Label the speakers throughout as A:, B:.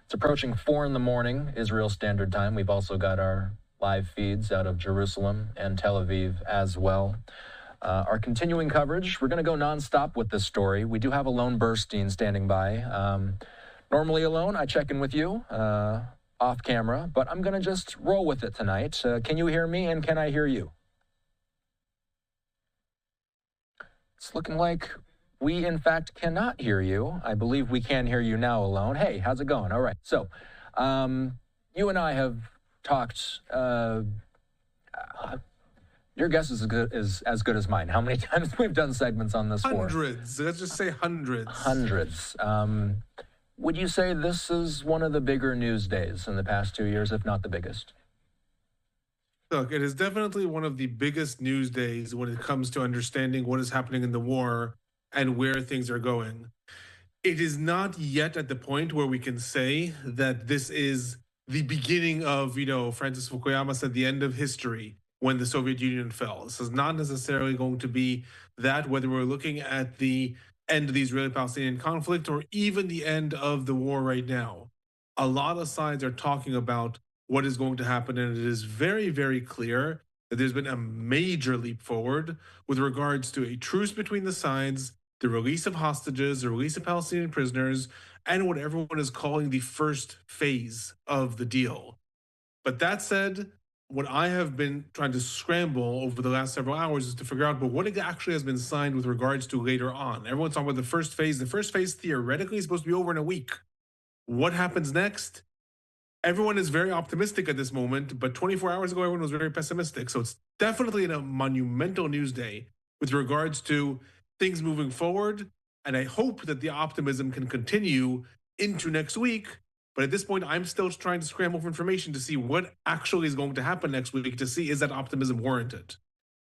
A: It's approaching 4 in the morning, Israel Standard Time. We've also got our live feeds out of Jerusalem and Tel Aviv as well. Our continuing coverage, we're going to go nonstop with this story. We do have Alon Burstein standing by. Normally, Alon, I check in with you off camera, but I'm going to just roll with it tonight. Can you hear me, and can I hear you? It's looking like we, in fact, cannot hear you. I believe we can hear you now, Alon. Hey, how's it going? All right. So, you and I have talked. Your guess is as good as mine. How many times we've done segments on this?
B: Hundreds. Let's just say hundreds.
A: Hundreds. Would you say this is one of the bigger news days in the past 2 years, if not the biggest?
B: Look, it is definitely one of the biggest news days when it comes to understanding what is happening in the war and where things are going. It is not yet at the point where we can say that this is the beginning of, Francis Fukuyama said, the end of history when the Soviet Union fell. This is not necessarily going to be that, whether we're looking at the end of the Israeli-Palestinian conflict or even the end of the war right now. A lot of sides are talking about what is going to happen, and it is very, very clear that there's been a major leap forward with regards to a truce between the sides, the release of hostages, the release of Palestinian prisoners, and what everyone is calling the first phase of the deal. But that said, what I have been trying to scramble over the last several hours is to figure out, but what actually has been signed with regards to later on. Everyone's talking about the first phase. The first phase theoretically is supposed to be over in a week. What happens next? Everyone is very optimistic at this moment, but 24 hours ago, everyone was very pessimistic. So it's definitely a monumental news day with regards to things moving forward. And I hope that the optimism can continue into next week. But at this point, I'm still trying to scramble for information to see what actually is going to happen next week, to see, is that optimism warranted?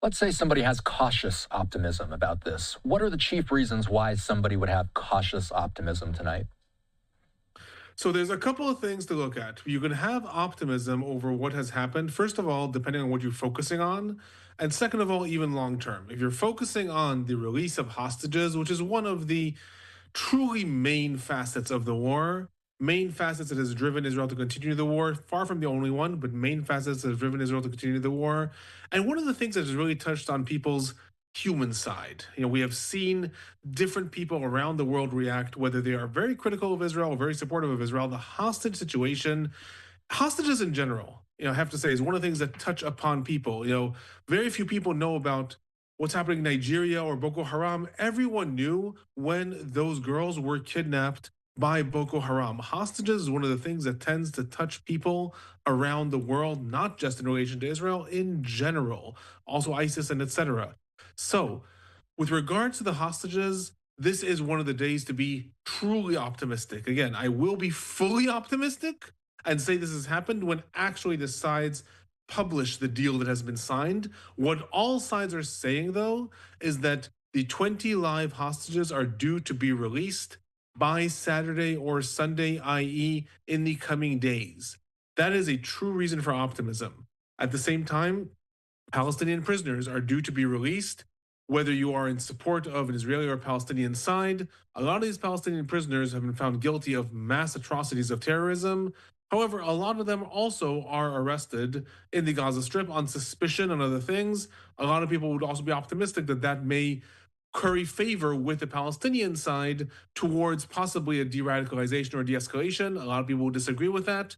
A: Let's say somebody has cautious optimism about this. What are the chief reasons why somebody would have cautious optimism tonight?
B: So there's a couple of things to look at. You can have optimism over what has happened. First of all, depending on what you're focusing on. And second of all, even long term. If you're focusing on the release of hostages, which is one of the truly main facets of the war, main facets that has driven Israel to continue the war, far from the only one, but main facets that have driven Israel to continue the war. And one of the things that has really touched on people's human side. We have seen different people around the world react, whether they are very critical of Israel or very supportive of Israel. The hostage situation, hostages in general, I have to say, is one of the things that touch upon people. Very few people know about what's happening in Nigeria or Boko Haram. Everyone knew when those girls were kidnapped by Boko Haram. Hostages is one of the things that tends to touch people around the world, not just in relation to Israel, in general, also ISIS and etc. So, with regards to the hostages, this is one of the days to be truly optimistic. Again, I will be fully optimistic and say this has happened when actually the sides publish the deal that has been signed. What all sides are saying, though, is that the 20 live hostages are due to be released by Saturday or Sunday, i.e. in the coming days. That is a true reason for optimism. At the same time, Palestinian prisoners are due to be released, whether you are in support of an Israeli or Palestinian side. A lot of these Palestinian prisoners have been found guilty of mass atrocities of terrorism. However, a lot of them also are arrested in the Gaza Strip on suspicion and other things. A lot of people would also be optimistic that that may curry favor with the Palestinian side towards possibly a de-radicalization or de-escalation. A lot of people would disagree with that.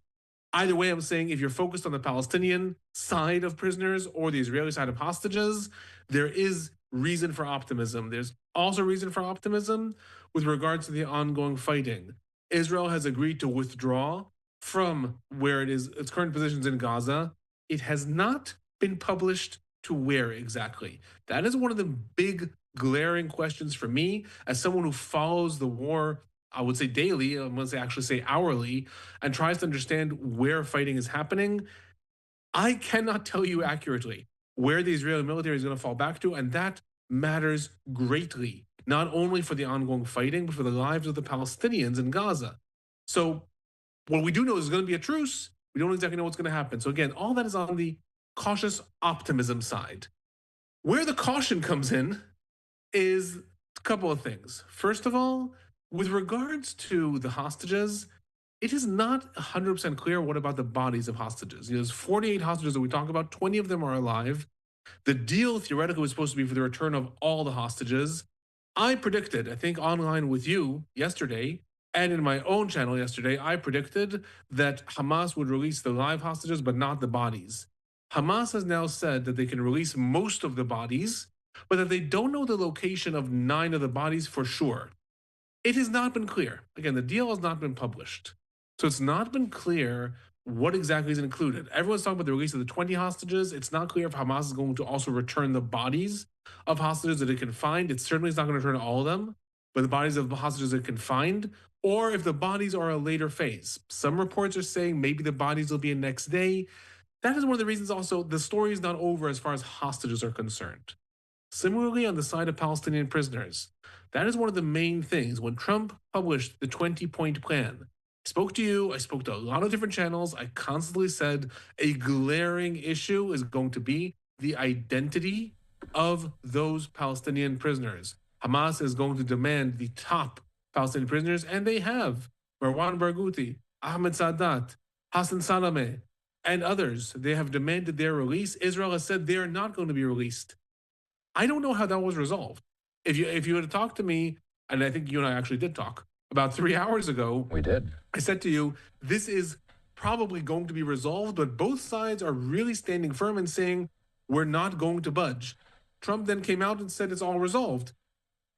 B: Either way, I'm saying if you're focused on the Palestinian side of prisoners or the Israeli side of hostages, there is reason for optimism. There's also reason for optimism with regards to the ongoing fighting. Israel has agreed to withdraw from where it is, its current positions in Gaza. It has not been published to where exactly. That is one of the big glaring questions for me as someone who follows the war, I would say daily, I'm going to actually say hourly, and tries to understand where fighting is happening. I cannot tell you accurately where the Israeli military is going to fall back to, and that matters greatly, not only for the ongoing fighting, but for the lives of the Palestinians in Gaza. So what we do know is there's going to be a truce. We don't exactly know what's going to happen. So again, all that is on the cautious optimism side. Where the caution comes in is a couple of things. First of all, with regards to the hostages, It is not 100% clear what about the bodies of hostages. There's 48 hostages that we talk about, 20 of them are alive. The deal theoretically was supposed to be for the return of all the hostages. I predicted, I think online with you yesterday, and in my own channel yesterday, I predicted that Hamas would release the live hostages, but not the bodies. Hamas has now said that they can release most of the bodies, but that they don't know the location of 9 of the bodies for sure. It has not been clear. Again, the deal has not been published. So it's not been clear what exactly is included. Everyone's talking about the release of the 20 hostages. It's not clear if Hamas is going to also return the bodies of hostages that it can find. It certainly is not going to return all of them, but the bodies of hostages it can find, or if the bodies are a later phase. Some reports are saying maybe the bodies will be in next day. That is one of the reasons also the story is not over as far as hostages are concerned. Similarly, on the side of Palestinian prisoners, that is one of the main things. When Trump published the 20-point plan, I spoke to you, I spoke to a lot of different channels. I constantly said a glaring issue is going to be the identity of those Palestinian prisoners. Hamas is going to demand the top Palestinian prisoners, and they have Marwan Barghouti, Ahmed Sadat, Hassan Salameh, and others. They have demanded their release. Israel has said they are not going to be released. I don't know how that was resolved. If you had talked to me, and I think you and I actually did talk about 3 hours ago,
A: We did.
B: I said to you, this is probably going to be resolved, but both sides are really standing firm and saying, we're not going to budge. Trump then came out and said it's all resolved.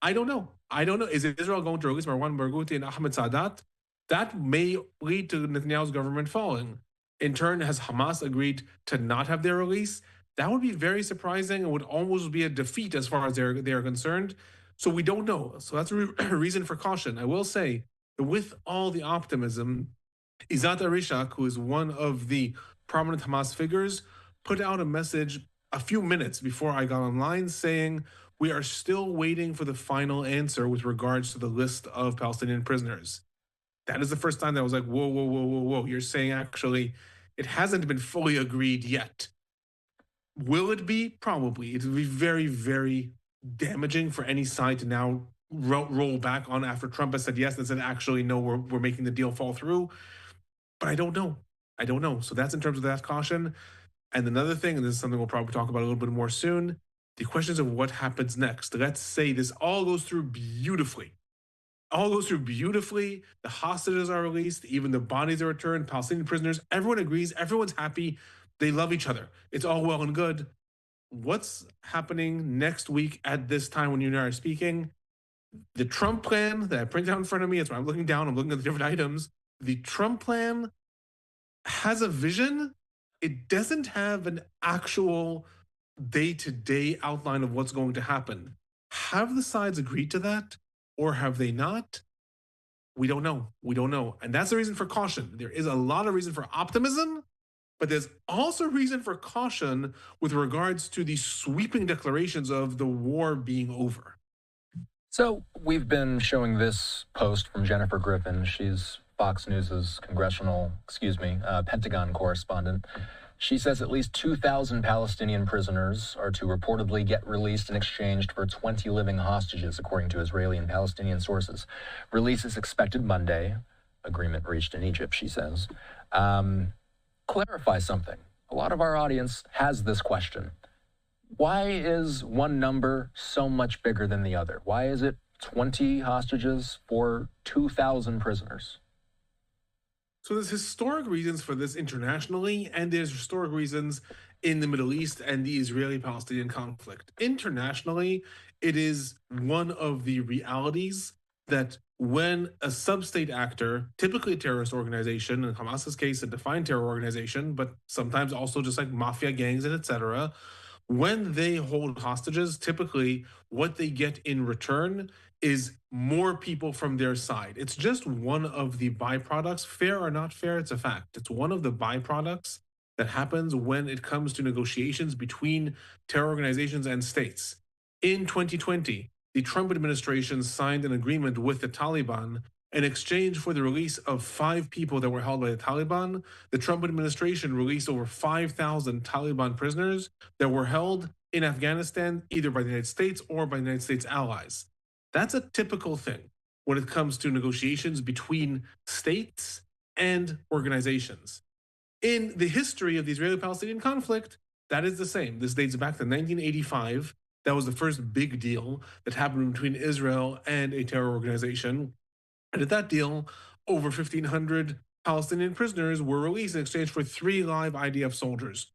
B: I don't know. I don't know. Is Israel going to release Marwan Barghouti and Ahmed Sadat? That may lead to Netanyahu's government falling. In turn, has Hamas agreed to not have their release? That would be very surprising and would almost be a defeat as far as they are concerned. So we don't know. So that's a reason for caution. I will say, with all the optimism, Izzat Arishak, who is one of the prominent Hamas figures, put out a message a few minutes before I got online saying, we are still waiting for the final answer with regards to the list of Palestinian prisoners. That is the first time that I was like, whoa, whoa, whoa, whoa, whoa. You're saying actually it hasn't been fully agreed yet. Will it be? Probably. It will be very, very damaging for any side to now roll back on after Trump has said yes and said, actually, no, we're making the deal fall through. But I don't know. I don't know. So that's in terms of that caution. And another thing, and this is something we'll probably talk about a little bit more soon, the questions of what happens next. Let's say this all goes through beautifully. All goes through beautifully. The hostages are released, even the bodies are returned, Palestinian prisoners. Everyone agrees, everyone's happy. They love each other. It's all well and good. What's happening next week at this time when you and I are speaking? The Trump plan that I printed out in front of me, that's why I'm looking down, I'm looking at the different items. The Trump plan has a vision. It doesn't have an actual day-to-day outline of what's going to happen. Have the sides agreed to that, or have they not? We don't know. We don't know. And that's the reason for caution. There is a lot of reason for optimism, but there's also reason for caution with regards to the sweeping declarations of the war being over.
A: So we've been showing this post from Jennifer Griffin. She's Fox News's Pentagon correspondent. She says at least 2,000 Palestinian prisoners are to reportedly get released in exchange for 20 living hostages, according to Israeli and Palestinian sources. Release is expected Monday. Agreement reached in Egypt, she says. Clarify something. A lot of our audience has this question. Why is one number so much bigger than the other? Why is it 20 hostages for 2,000 prisoners?
B: So there's historic reasons for this internationally, and there's historic reasons in the Middle East and the Israeli-Palestinian conflict. Internationally, it is one of the realities that when a sub-state actor, typically a terrorist organization, in Hamas's case, a defined terror organization, but sometimes also just like mafia gangs and etc., when they hold hostages, typically what they get in return is more people from their side. It's just one of the byproducts. Fair or not fair, it's a fact. It's one of the byproducts that happens when it comes to negotiations between terror organizations and states. In 2020, the Trump administration signed an agreement with the Taliban in exchange for the release of 5 people that were held by the Taliban. The Trump administration released over 5,000 Taliban prisoners that were held in Afghanistan, either by the United States or by the United States allies. That's a typical thing when it comes to negotiations between states and organizations. In the history of the Israeli-Palestinian conflict, that is the same. This dates back to 1985. That was the first big deal that happened between Israel and a terror organization. And at that deal, over 1,500 Palestinian prisoners were released in exchange for 3 live IDF soldiers.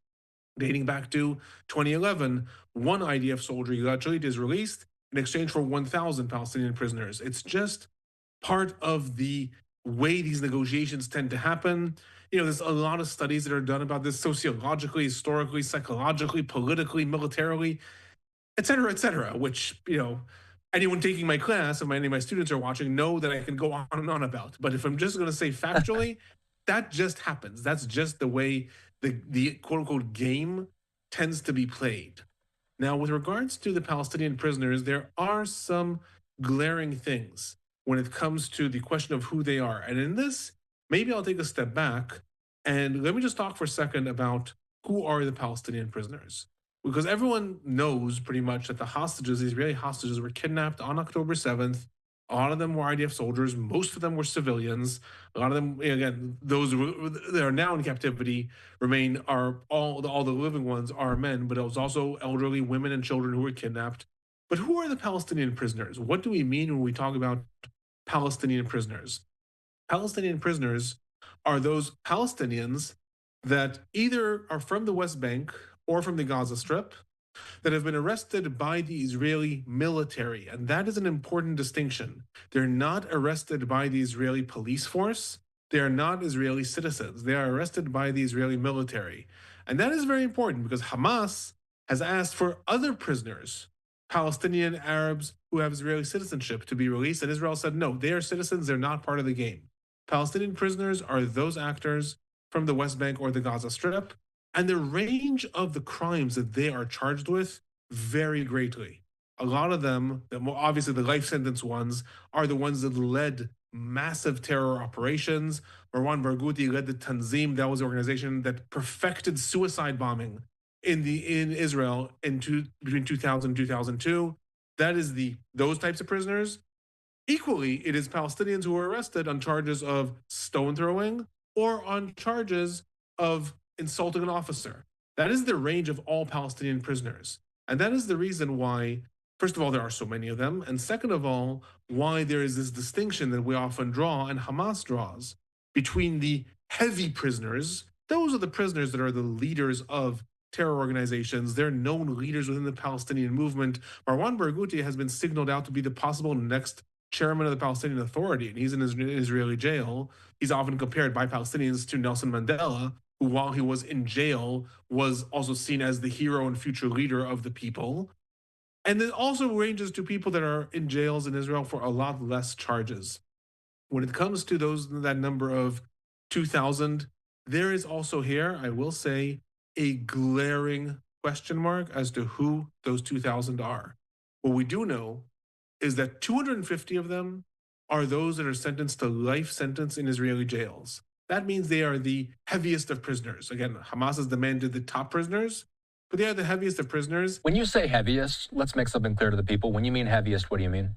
B: Dating back to 2011, one IDF soldier, Gilad Shalit, is released in exchange for 1,000 Palestinian prisoners. It's just part of the way these negotiations tend to happen. There's a lot of studies that are done about this sociologically, historically, psychologically, politically, militarily, et cetera, which, anyone taking my class and any of my students are watching know that I can go on and on about. But if I'm just going to say factually, that just happens. That's just the way the quote unquote game tends to be played. Now, with regards to the Palestinian prisoners, there are some glaring things when it comes to the question of who they are. And in this, maybe I'll take a step back and let me just talk for a second about who are the Palestinian prisoners. Because everyone knows pretty much that the hostages, the Israeli hostages, were kidnapped on October 7th. A lot of them were IDF soldiers. Most of them were civilians. A lot of them, again, those that are now in captivity are all the living ones are men, but it was also elderly women and children who were kidnapped. But who are the Palestinian prisoners? What do we mean when we talk about Palestinian prisoners? Palestinian prisoners are those Palestinians that either are from the West Bank or from the Gaza Strip that have been arrested by the Israeli military. And that is an important distinction. They're not arrested by the Israeli police force. They are not Israeli citizens. They are arrested by the Israeli military. And that is very important because Hamas has asked for other prisoners, Palestinian Arabs who have Israeli citizenship, to be released. And Israel said, no, they are citizens. They're not part of the game. Palestinian prisoners are those actors from the West Bank or the Gaza Strip. And the range of the crimes that they are charged with vary greatly. A lot of them, obviously the life sentence ones, are the ones that led massive terror operations. Marwan Barghouti led the Tanzim. That was the organization that perfected suicide bombing in Israel between 2000 and 2002. That is those types of prisoners. Equally, it is Palestinians who are arrested on charges of stone throwing or on charges of insulting an officer. That is the range of all Palestinian prisoners. And that is the reason why, first of all, there are so many of them. And second of all, why there is this distinction that we often draw and Hamas draws between the heavy prisoners. Those are the prisoners that are the leaders of terror organizations. They're known leaders within the Palestinian movement. Marwan Barghouti has been signaled out to be the possible next chairman of the Palestinian Authority, and he's in an Israeli jail. He's often compared by Palestinians to Nelson Mandela, who, while he was in jail, was also seen as the hero and future leader of the people. And it also ranges to people that are in jails in Israel for a lot less charges. When it comes to that number of 2,000, there is also here, I will say, a glaring question mark as to who those 2,000 are. What we do know is that 250 of them are those that are sentenced to life sentence in Israeli jails. That means they are the heaviest of prisoners. Again, Hamas has demanded the top prisoners, but they are the heaviest of prisoners.
A: When you say heaviest, let's make something clear to the people. When you mean heaviest, what do you mean?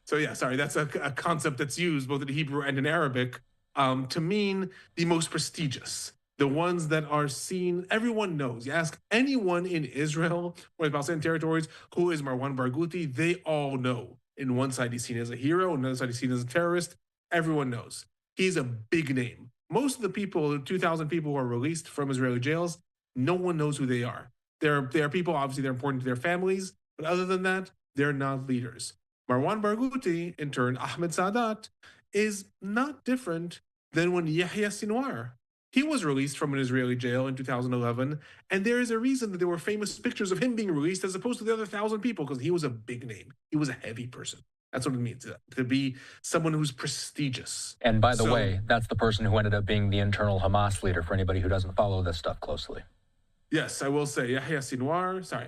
B: So yeah, sorry, that's a concept that's used both in Hebrew and in Arabic to mean the most prestigious. The ones that are seen, everyone knows. You ask anyone in Israel or the Palestinian territories, who is Marwan Barghouti, they all know. In one side, he's seen as a hero, in another side, he's seen as a terrorist. Everyone knows. He's a big name. Most of the people, 2,000 people who are released from Israeli jails, no one knows who they are. They are people, obviously, they're important to their families, but other than that, they're not leaders. Marwan Barghouti, in turn, Ahmed Sadat, is not different than when Yahya Sinwar. He was released from an Israeli jail in 2011, and there is a reason that there were famous pictures of him being released as opposed to the other 1,000 people, because he was a big name. He was a heavy person. That's what it means, to be someone who's prestigious.
A: And by the way, that's the person who ended up being the internal Hamas leader, for anybody who doesn't follow this stuff closely.
B: Yes, I will say, Yahya Sinwar, sorry,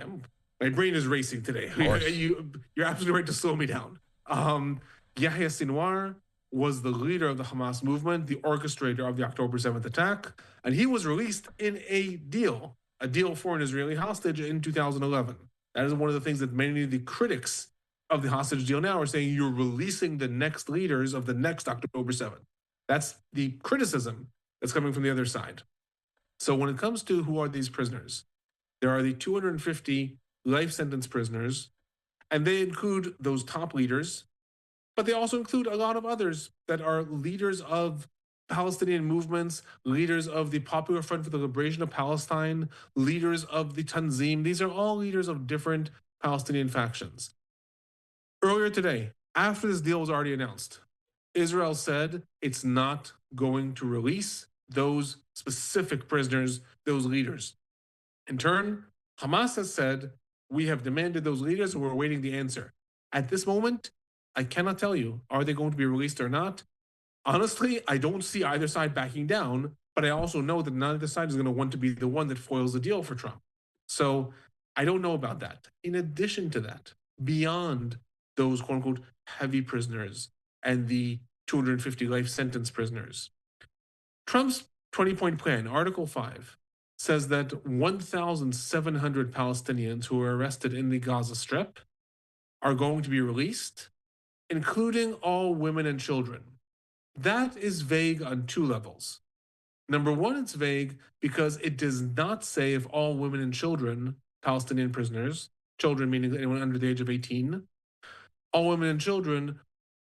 B: my brain is racing today. You're absolutely right to slow me down. Yahya Sinwar was the leader of the Hamas movement, the orchestrator of the October 7th attack, and he was released in a deal for an Israeli hostage in 2011. That is one of the things that many of the critics of the hostage deal now are saying, you're releasing the next leaders of the next October 7th. That's the criticism that's coming from the other side. So when it comes to who are these prisoners, there are the 250 life sentence prisoners, and they include those top leaders, but they also include a lot of others that are leaders of Palestinian movements, leaders of the Popular Front for the Liberation of Palestine, leaders of the Tanzim. These are all leaders of different Palestinian factions. Earlier today, after this deal was already announced, Israel said it's not going to release those specific prisoners, those leaders. In turn, Hamas has said, we have demanded those leaders and we're awaiting the answer. At this moment, I cannot tell you, are they going to be released or not? Honestly, I don't see either side backing down, but I also know that neither side is going to want to be the one that foils the deal for Trump. So I don't know about that. In addition to that, beyond those quote unquote heavy prisoners and the 250 life sentence prisoners, Trump's 20-point plan, Article 5, says that 1,700 Palestinians who were arrested in the Gaza Strip are going to be released, including all women and children. That is vague on two levels. Number one, it's vague because it does not say if all women and children, Palestinian prisoners, children meaning anyone under the age of 18, all women and children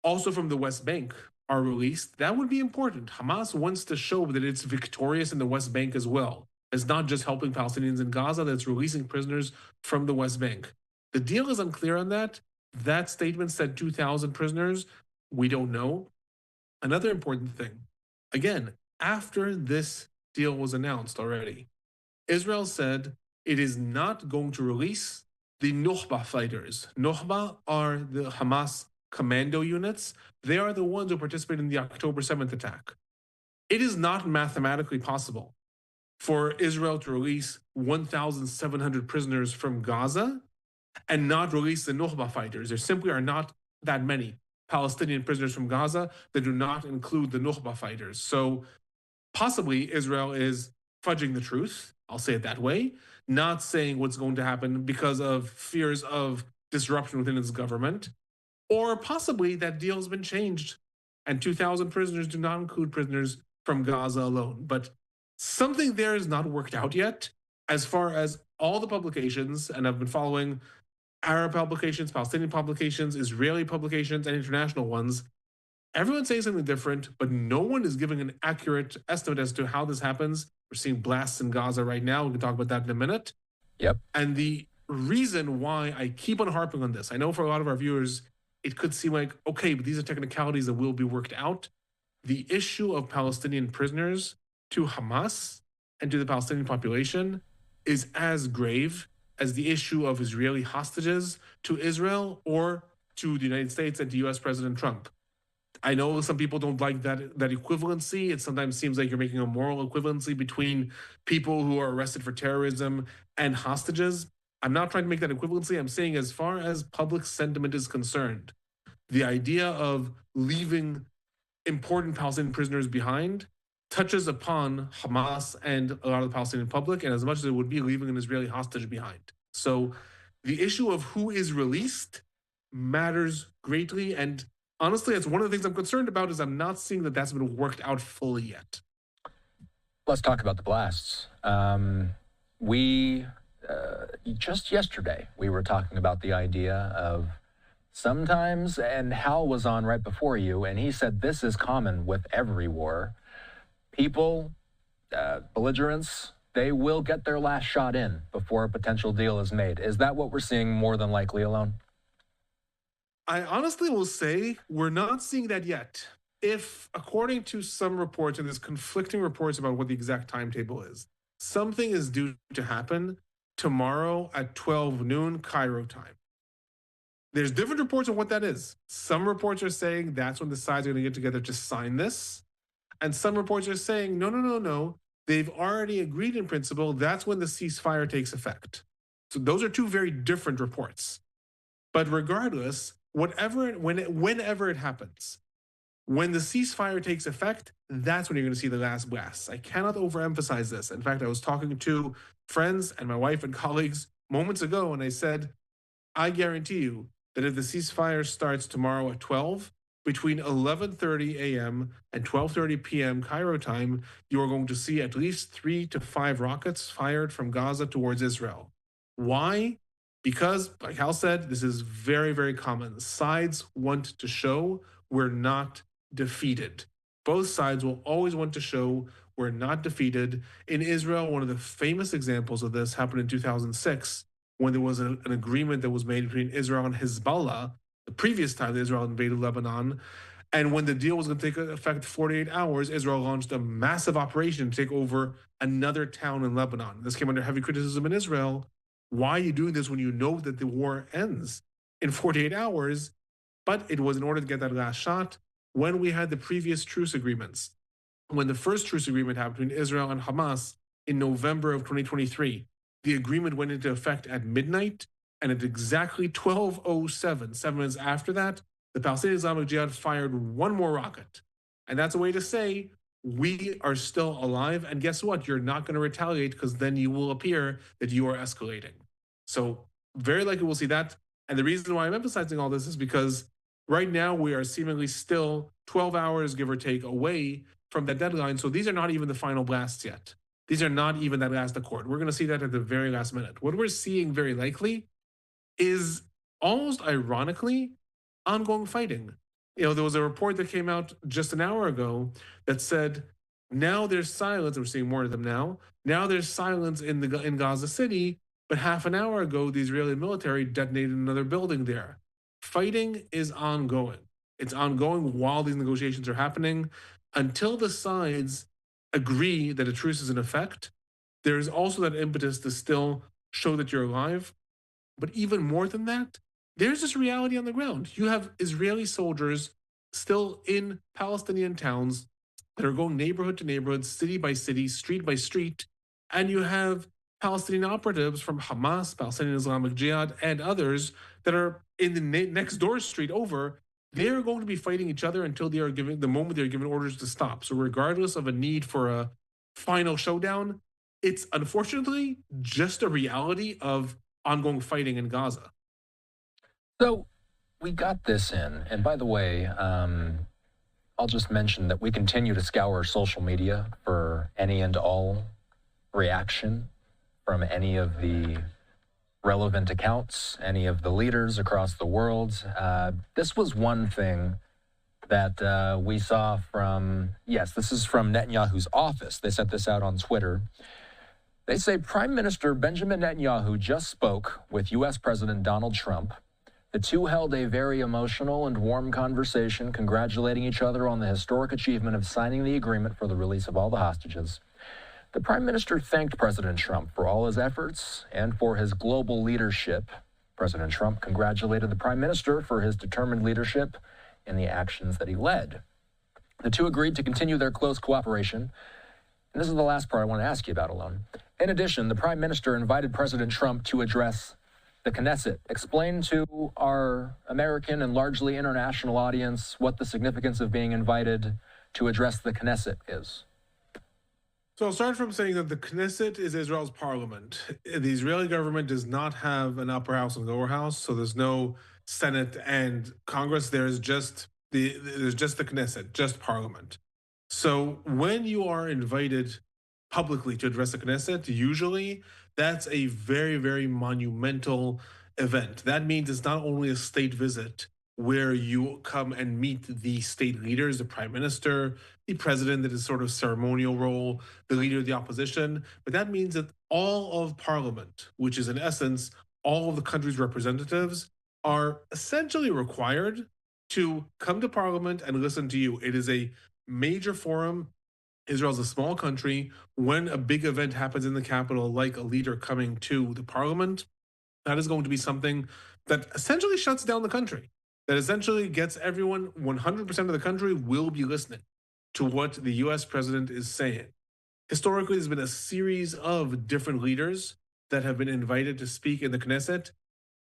B: also from the West Bank are released. That would be important. Hamas wants to show that it's victorious in the West Bank as well. It's not just helping Palestinians in Gaza, that's releasing prisoners from the West Bank. The deal is unclear on that. That statement said 2,000 prisoners. We don't know. Another important thing, again, after this deal was announced already, Israel said it is not going to release the Nukhba fighters. Nukhba are the Hamas commando units. They are the ones who participated in the October 7th attack. It is not mathematically possible for Israel to release 1,700 prisoners from Gaza and not release the Nukhba fighters. There simply are not that many Palestinian prisoners from Gaza that do not include the Nukhba fighters. So possibly Israel is fudging the truth, I'll say it that way, not saying what's going to happen because of fears of disruption within its government, or possibly that deal has been changed and 2,000 prisoners do not include prisoners from Gaza alone. But something there is not worked out yet as far as all the publications, and I've been following Arab publications, Palestinian publications, Israeli publications, and international ones. Everyone's saying something different, but no one is giving an accurate estimate as to how this happens. We're seeing blasts in Gaza right now. We can talk about that in a minute.
A: Yep.
B: And the reason why I keep on harping on this, I know for a lot of our viewers, it could seem like, okay, but these are technicalities that will be worked out. The issue of Palestinian prisoners to Hamas and to the Palestinian population is as grave as the issue of Israeli hostages to Israel or to the United States and to US President Trump. I know some people don't like that equivalency. It sometimes seems like you're making a moral equivalency between people who are arrested for terrorism and hostages. I'm not trying to make that equivalency. I'm saying as far as public sentiment is concerned, the idea of leaving important Palestinian prisoners behind touches upon Hamas and a lot of the Palestinian public, and as much as it would be leaving an Israeli hostage behind. So the issue of who is released matters greatly, and honestly, it's one of the things I'm concerned about is I'm not seeing that that's been worked out fully yet.
A: Let's talk about the blasts. Just yesterday, we were talking about the idea of sometimes, and Hal was on right before you, and he said this is common with every war. People, belligerents, they will get their last shot in before a potential deal is made. Is that what we're seeing more than likely, Alon?
B: I honestly will say we're not seeing that yet. If, according to some reports, and there's conflicting reports about what the exact timetable is, something is due to happen tomorrow at 12 noon Cairo time. There's different reports on what that is. Some reports are saying that's when the sides are going to get together to sign this. And some reports are saying, no. They've already agreed in principle. That's when the ceasefire takes effect. So those are two very different reports. But regardless, whenever it happens, when the ceasefire takes effect, that's when you're going to see the last blasts. I cannot overemphasize this. In fact, I was talking to friends and my wife and colleagues moments ago, and I said, I guarantee you that if the ceasefire starts tomorrow at 12, between 11:30 a.m. and 12:30 p.m. Cairo time, you are going to see at least 3 to 5 rockets fired from Gaza towards Israel. Why? Because, like Hal said, this is very, very common. Sides want to show we're not defeated. Both sides will always want to show we're not defeated. In Israel, one of the famous examples of this happened in 2006 when there was an agreement that was made between Israel and Hezbollah the previous time that Israel invaded Lebanon. And when the deal was going to take effect 48 hours, Israel launched a massive operation to take over another town in Lebanon. This came under heavy criticism in Israel. Why are you doing this when you know that the war ends in 48 hours? But it was in order to get that last shot when we had the previous truce agreements. When the first truce agreement happened between Israel and Hamas in November of 2023, the agreement went into effect at midnight, and at exactly 12:07, 7 minutes after that, the Palestinian Islamic Jihad fired one more rocket. And that's a way to say, we are still alive. And guess what? You're not going to retaliate because then you will appear that you are escalating. So, very likely we'll see that. And the reason why I'm emphasizing all this is because right now we are seemingly still 12 hours, give or take, away from that deadline. So, these are not even the final blasts yet. These are not even that last accord. We're going to see that at the very last minute. What we're seeing very likely is almost ironically ongoing fighting. There was a report that came out just an hour ago that said now there's silence. We're seeing more of them now. Now there's silence in Gaza City, but half an hour ago, the Israeli military detonated another building there. Fighting is ongoing. It's ongoing while these negotiations are happening until the sides agree that a truce is in effect. There is also that impetus to still show that you're alive. But even more than that, there's this reality on the ground. You have Israeli soldiers still in Palestinian towns that are going neighborhood to neighborhood, city by city, street by street. And you have Palestinian operatives from Hamas, Palestinian Islamic Jihad, and others that are in the next door street over. They're going to be fighting each other until they are given the moment they're given orders to stop. So, regardless of a need for a final showdown, it's unfortunately just a reality of ongoing fighting in Gaza.
A: So we got this in. And by the way, I'll just mention that we continue to scour social media for any and all reaction from any of the relevant accounts, any of the leaders across the world. This was one thing that we saw from, yes, this is from Netanyahu's office. They sent this out on Twitter. They say Prime Minister Benjamin Netanyahu just spoke with U.S. President Donald Trump. The two held a very emotional and warm conversation, congratulating each other on the historic achievement of signing the agreement for the release of all the hostages. The Prime Minister thanked President Trump for all his efforts and for his global leadership. President Trump congratulated the Prime Minister for his determined leadership in the actions that he led. The two agreed to continue their close cooperation. And this is the last part I want to ask you about, Alon. In addition, the Prime Minister invited President Trump to address the Knesset. Explain to our American and largely international audience what the significance of being invited to address the Knesset is.
B: So I'll start from saying that the Knesset is Israel's parliament. The Israeli government does not have an upper house and lower house, so there's no Senate and Congress. There's just the Knesset, just parliament. So when you are invited publicly to address the Knesset, usually that's a very, very monumental event. That means it's not only a state visit where you come and meet the state leaders, the prime minister, the president, that is sort of ceremonial role, the leader of the opposition, but that means that all of parliament, which is in essence all of the country's representatives, are essentially required to come to parliament and listen to you. It is a major forum. Israel's a small country. When a big event happens in the capital, like a leader coming to the parliament, that is going to be something that essentially shuts down the country, that essentially gets everyone, 100% of the country will be listening to what the US president is saying. Historically, there's been a series of different leaders that have been invited to speak in the Knesset,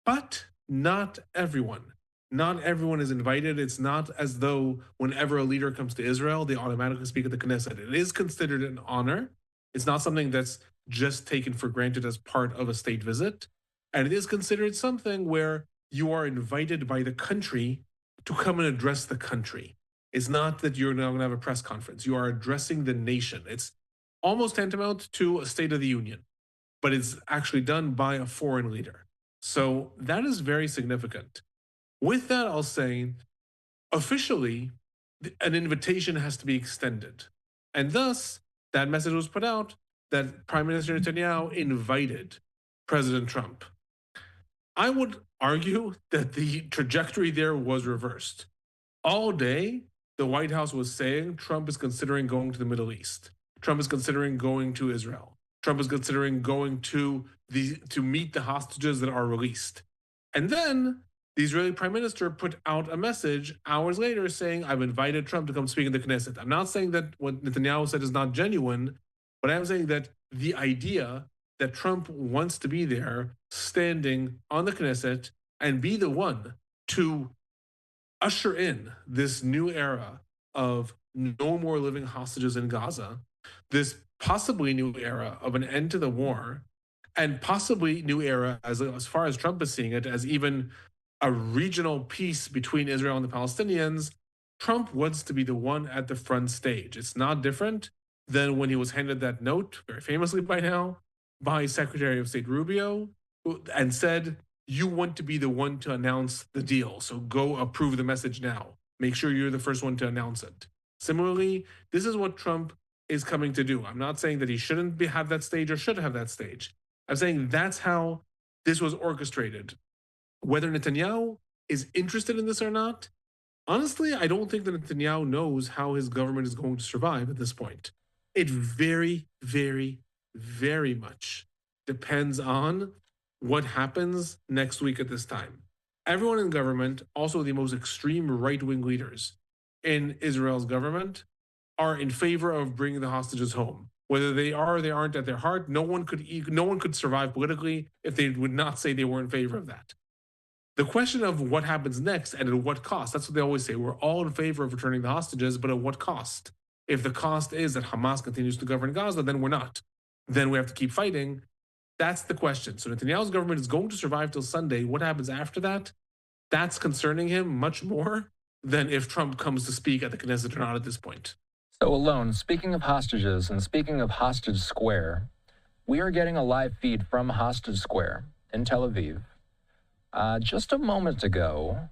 B: but not everyone. Not everyone is invited. It's not as though whenever a leader comes to Israel, they automatically speak at the Knesset. It is considered an honor. It's not something that's just taken for granted as part of a state visit. And it is considered something where you are invited by the country to come and address the country. It's not that you're now going to have a press conference. You are addressing the nation. It's almost tantamount to a State of the Union, but it's actually done by a foreign leader. So that is very significant. With that, I'll say officially, an invitation has to be extended. And thus, that message was put out that Prime Minister Netanyahu invited President Trump. I would argue that the trajectory there was reversed. All day, the White House was saying Trump is considering going to the Middle East. Trump is considering going to Israel. Trump is considering going to meet the hostages that are released. And then the Israeli prime minister put out a message hours later saying, I've invited Trump to come speak in the Knesset. I'm not saying that what Netanyahu said is not genuine, but I'm saying that the idea that Trump wants to be there standing on the Knesset and be the one to usher in this new era of no more living hostages in Gaza, this possibly new era of an end to the war, and possibly new era, as far as Trump is seeing it, as even a regional peace between Israel and the Palestinians. Trump wants to be the one at the front stage. It's not different than when he was handed that note, very famously by now, by Secretary of State Rubio, and said, you want to be the one to announce the deal, so go approve the message now. Make sure you're the first one to announce it. Similarly, this is what Trump is coming to do. I'm not saying that he shouldn't have that stage or should have that stage. I'm saying that's how this was orchestrated. Whether Netanyahu is interested in this or not, honestly, I don't think that Netanyahu knows how his government is going to survive at this point. It very, very, very much depends on what happens next week at this time. Everyone in government, also the most extreme right-wing leaders in Israel's government, are in favor of bringing the hostages home. Whether they are or they aren't at their heart, no one could survive politically if they would not say they were in favor of that. The question of what happens next and at what cost, that's what they always say. We're all in favor of returning the hostages, but at what cost? If the cost is that Hamas continues to govern Gaza, then we're not. Then we have to keep fighting. That's the question. So Netanyahu's government is going to survive till Sunday. What happens after that? That's concerning him much more than if Trump comes to speak at the Knesset or not at this point.
A: So Alon, speaking of hostages and speaking of Hostage Square, we are getting a live feed from Hostage Square in Tel Aviv. Just a moment ago,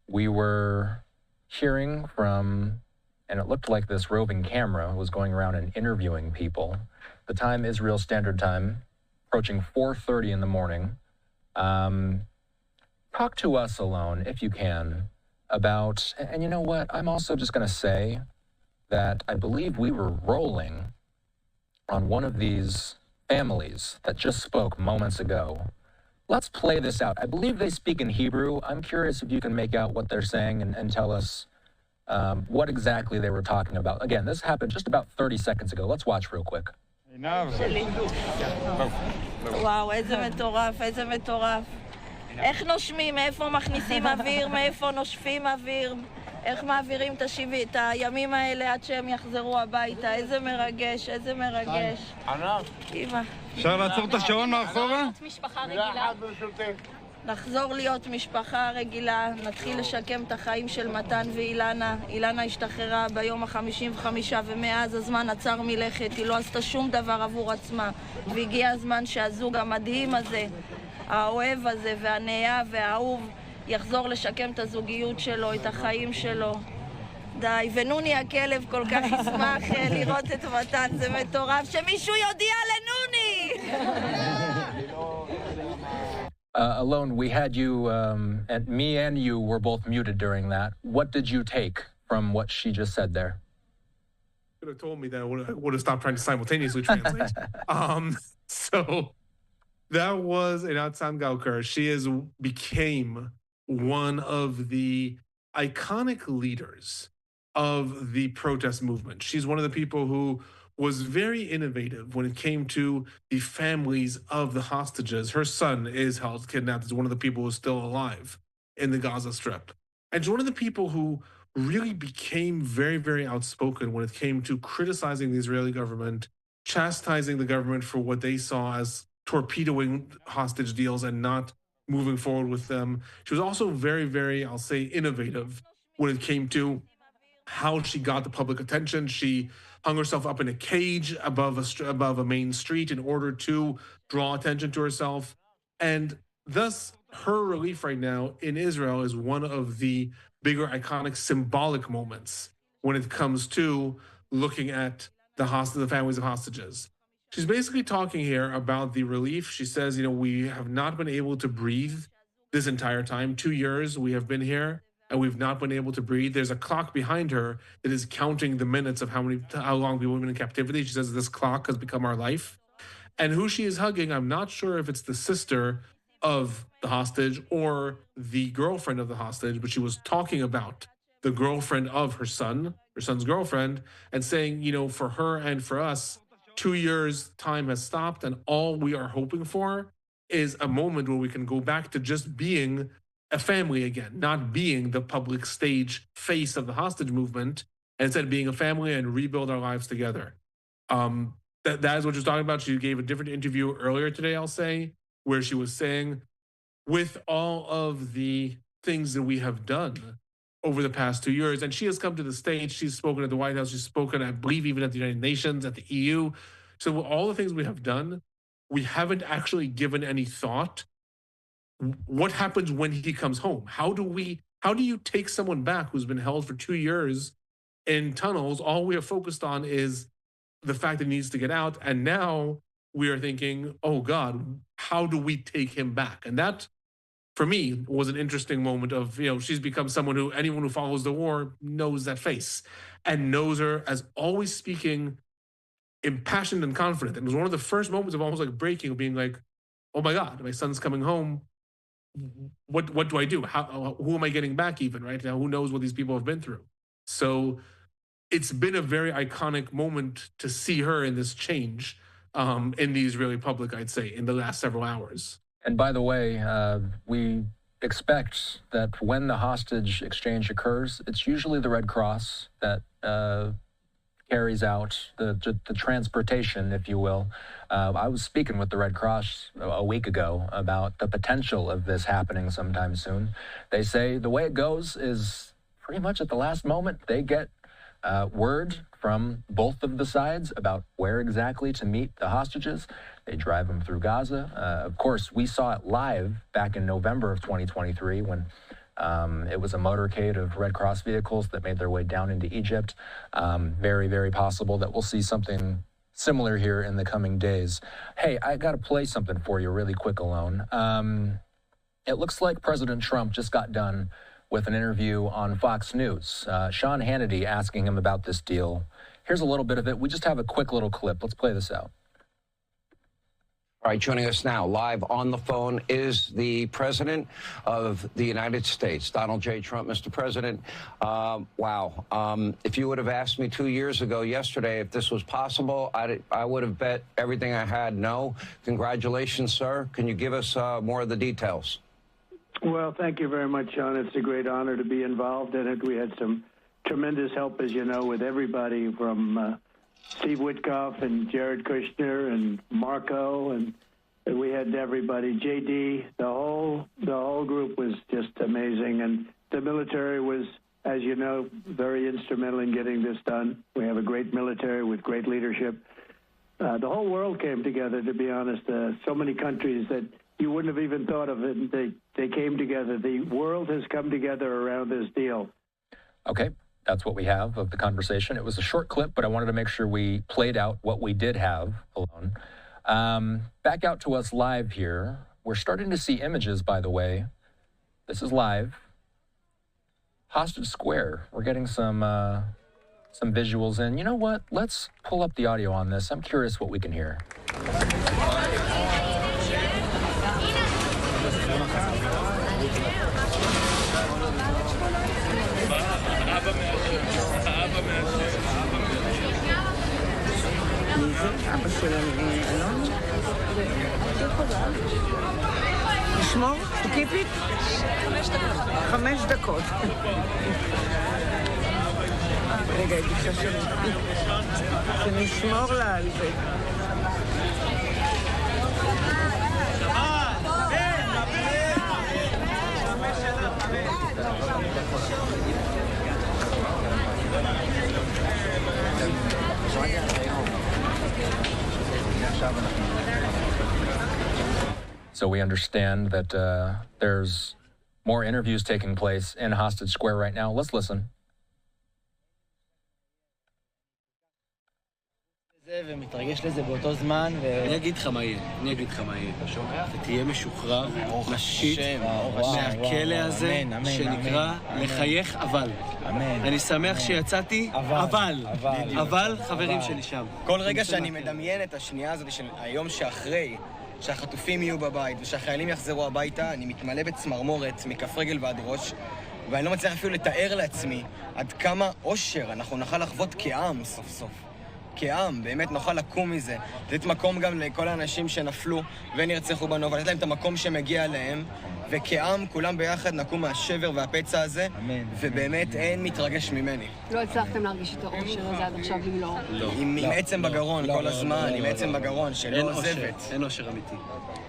A: we were hearing from, and it looked like this roving camera was going around and interviewing people. The time, Israel Standard Time, approaching 4:30 in the morning. Talk to us, Alon, if you can, about, and you know what, I'm also just going to say that I believe we were rolling on one of these families that just spoke moments ago. Let's play this out. I believe they speak in Hebrew. I'm curious if you can make out what they're saying and tell us what exactly they were talking about. Again, this happened just about 30 seconds ago. Let's watch real quick.
C: וואו, איזה מטורף, איזה מטורף. איך נושמים, מאיפה מכניסים אוויר, מאיפה נושפים אוויר, איך מעבירים את הימים האלה עד שהם יחזרו הביתה. איזה מרגש, איזה מרגש. אמא.
D: אפשר לעצור את השעון מאחורה?
C: לחזור להיות משפחה רגילה, נתחיל לשקם את החיים של מתן ואילנה. אילנה השתחררה ביום ה-55 ומאז הזמן עצר מלכת, היא לא עשתה שום דבר עבור עצמה. והגיע הזמן שהזוג המדהים הזה, האוהב הזה והנאהב והאהוב, יחזור לשקם את הזוגיות שלו, את החיים שלו. די, ונוני הכלב כל כך ישמח לראות את מתן, זה מטורף, שמישהו יודיע לנוני!
A: Alon, we had you, and me and you were both muted during that. What did you take from what she just said there?
B: Could have told me that I would have stopped trying to simultaneously translate. So that was Einat Sangaukar. She became one of the iconic leaders of the protest movement. She's one of the people who was very innovative when it came to the families of the hostages. Her son is held kidnapped, is one of the people who's still alive in the Gaza Strip. And she's one of the people who really became very, very outspoken when it came to criticizing the Israeli government, chastising the government for what they saw as torpedoing hostage deals and not moving forward with them. She was also very, very, I'll say, innovative when it came to how she got the public attention. She hung herself up in a cage above a main street in order to draw attention to herself. And thus, her relief right now in Israel is one of the bigger, iconic, symbolic moments when it comes to looking at the families of hostages. She's basically talking here about the relief. She says, we have not been able to breathe this entire time. 2 years we have been here, and we've not been able to breathe. There's a clock behind her that is counting the minutes of how long people have been in captivity. She says this clock has become our life. And who she is hugging, I'm not sure if it's the sister of the hostage or the girlfriend of the hostage, but she was talking about the girlfriend of her son's girlfriend, and saying, for her and for us, 2 years time has stopped, and all we are hoping for is a moment where we can go back to just being a family again, not being the public stage face of the hostage movement, and instead being a family and rebuild our lives together. That is what she was talking about. She gave a different interview earlier today, I'll say, where she was saying, with all of the things that we have done over the past 2 years, and she has come to the stage, she's spoken at the White House, she's spoken, I believe, even at the United Nations, at the EU. So with all the things we have done, we haven't actually given any thought. What happens when he comes home? How do you take someone back who's been held for 2 years in tunnels? All we are focused on is the fact that he needs to get out. And now we are thinking, oh God, how do we take him back? And that, for me, was an interesting moment of, she's become someone who anyone who follows the war knows that face and knows her as always speaking impassioned and confident. And it was one of the first moments of almost like breaking, of being like, oh my God, my son's coming home. What do I do? Who am I getting back even, right? Now, who knows what these people have been through? So it's been a very iconic moment to see her in this change in the Israeli public, I'd say, in the last several hours.
A: And by the way, we expect that when the hostage exchange occurs, it's usually the Red Cross that carries out the transportation, if you will. I was speaking with the Red Cross a week ago about the potential of this happening sometime soon. They say the way it goes is pretty much at the last moment they get word from both of the sides about where exactly to meet the hostages. They drive them through Gaza. Of course, we saw it live back in November of 2023 when it was a motorcade of Red Cross vehicles that made their way down into Egypt. Very, very possible that we'll see something similar here in the coming days. Hey, I got to play something for you really quick, Alon. It looks like President Trump just got done with an interview on Fox News. Sean Hannity asking him about this deal. Here's a little bit of it. We just have a quick little clip. Let's play this out.
E: All right, joining us now live on the phone is the President of the United States, Donald J. Trump. Mr. President, wow. If you would have asked me 2 years ago yesterday if this was possible, I would have bet everything I had no. Congratulations, sir. Can you give us more of the details?
F: Well, thank you very much, Sean. It's a great honor to be involved in it. We had some tremendous help, as you know, with everybody from Steve Witkoff and Jared Kushner and Marco, and we had everybody. JD, the whole group was just amazing, and the military was, as you know, very instrumental in getting this done. We have a great military with great leadership. The whole world came together, to be honest. So many countries that you wouldn't have even thought of it. They came together. The world has come together around this deal.
A: Okay, that's what we have of the conversation. It was a short clip, but I wanted to make sure we played out what we did have, Alon. Back out to us live here. We're starting to see images, by the way. This is live. Hostage Square. We're getting some visuals in. You know what? Let's pull up the audio on this. I'm curious what we can hear.
G: אבא של אלון? לשמור? To keep it? 5 דקות. רגע, היא ביקשה שנשמור לה על זה.
A: So we understand that there's more interviews taking place in Hostage Square right now. Let's listen.
H: ומתרגש לזה באותו זמן
I: אני אגיד לך מה יהיה, תהיה משוחרר, נשית מהכלא הזה שנקרא לחייך אבל. אני שמח שיצאתי, אבל חברים שלי שם.
H: כל רגע שאני מדמיין את השנייה הזאת של היום שאחרי, שהחטופים יהיו בבית ושהחיילים יחזרו הביתה, אני מתמלא בצמרמורת מכף רגל ועד ראש, ואני לא מצליח אפילו לתאר לעצמי עד כמה אושר אנחנו נוכל לחוות כעם סוף סוף. כעם, באמת נוכל לקום מזה, לתת מקום גם לכל האנשים שנפלו ונרצחו בנובה, לתת להם את המקום שמגיע להם, וכעם כולם ביחד נקום מהשבר והפצע הזה, ובאמת אין מתרגש ממני.
J: לא הצלחתם להרגיש את האושר הזה עד עכשיו אם לא?
H: לא. עם עצם בגרון כל הזמן, עם עצם בגרון שלא עוזבת.
I: אין אושר אמיתי.